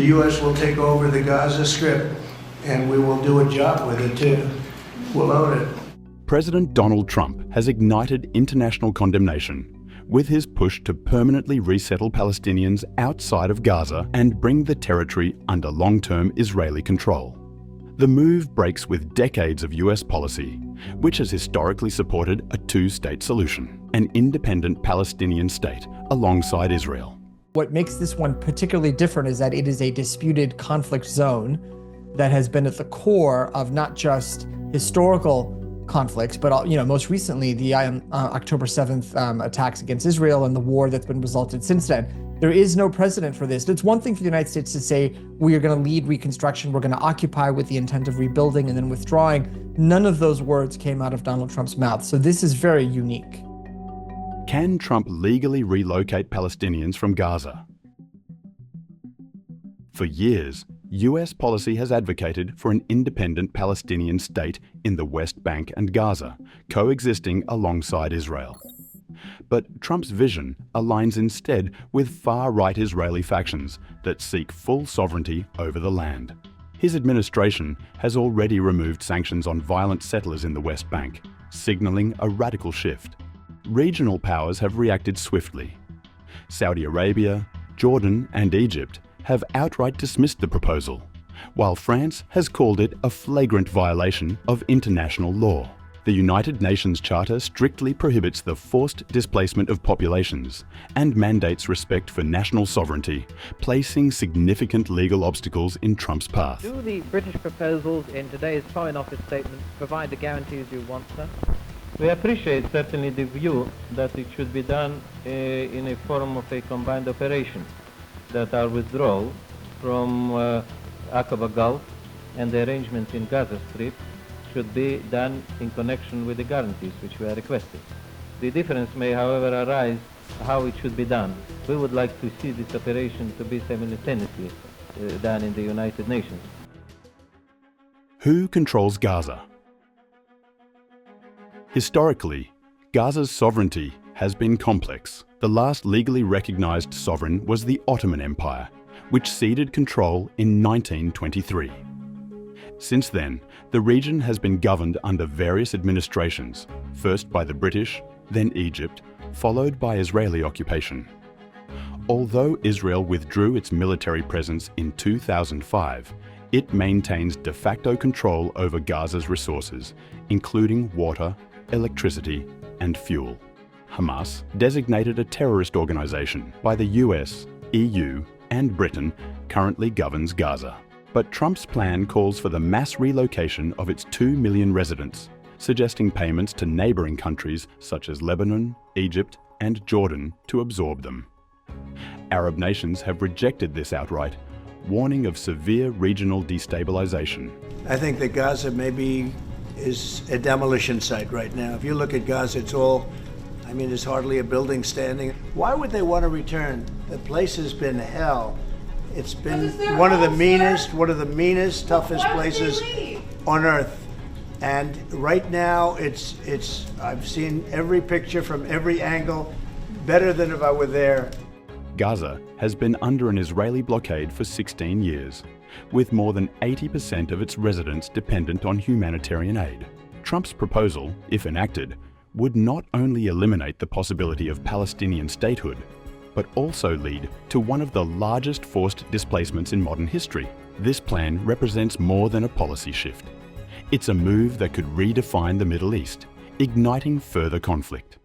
U.S. will take over the Gaza Strip, and we will do a job with it too. We'll own it. President Donald Trump has ignited international condemnation with his push to permanently resettle Palestinians outside of Gaza and bring the territory under long-term Israeli control. The move breaks with decades of US policy, which has historically supported a two-state solution, an independent Palestinian state alongside Israel. What makes this one particularly different is that it is a disputed conflict zone that has been at the core of not just historical conflicts, but most recently the October 7th attacks against Israel and the war that's been resulted since then. There is no precedent for this. It's one thing for the United States to say, we are going to lead reconstruction, we're going to occupy with the intent of rebuilding and then withdrawing. None of those words came out of Donald Trump's mouth. So this is very unique. Can Trump legally relocate Palestinians from Gaza? For years, US policy has advocated for an independent Palestinian state in the West Bank and Gaza, coexisting alongside Israel. But Trump's vision aligns instead with far-right Israeli factions that seek full sovereignty over the land. His administration has already removed sanctions on violent settlers in the West Bank, signaling a radical shift. Regional powers have reacted swiftly. Saudi Arabia, Jordan, and Egypt have outright dismissed the proposal, while France has called it a flagrant violation of international law. The United Nations Charter strictly prohibits the forced displacement of populations and mandates respect for national sovereignty, placing significant legal obstacles in Trump's path. Do the British proposals in today's Foreign Office statement provide the guarantees you want, sir? We appreciate certainly the view that it should be done in a form of a combined operation, that our withdrawal from Aqaba Gulf and the arrangements in Gaza Strip should be done in connection with the guarantees which we are requesting. The difference may, however, arise how it should be done. We would like to see this operation to be simultaneously done in the United Nations. Who controls Gaza? Historically, Gaza's sovereignty has been complex. The last legally recognized sovereign was the Ottoman Empire, which ceded control in 1923. Since then, the region has been governed under various administrations, first by the British, then Egypt, followed by Israeli occupation. Although Israel withdrew its military presence in 2005, it maintains de facto control over Gaza's resources, including water, electricity, and fuel. Hamas, designated a terrorist organization by the US, EU, and Britain, currently governs Gaza. But Trump's plan calls for the mass relocation of its 2 million residents, suggesting payments to neighboring countries such as Lebanon, Egypt, and Jordan to absorb them. Arab nations have rejected this outright, warning of severe regional destabilisation. I think that Gaza maybe is a demolition site right now. If you look at Gaza, there's hardly a building standing. Why would they want to return? The place has been hell. It's been one of the meanest, toughest places on earth. And right now, I've seen every picture from every angle, better than if I were there. Gaza has been under an Israeli blockade for 16 years, with more than 80% of its residents dependent on humanitarian aid. Trump's proposal, if enacted, would not only eliminate the possibility of Palestinian statehood, but also lead to one of the largest forced displacements in modern history. This plan represents more than a policy shift. It's a move that could redefine the Middle East, igniting further conflict.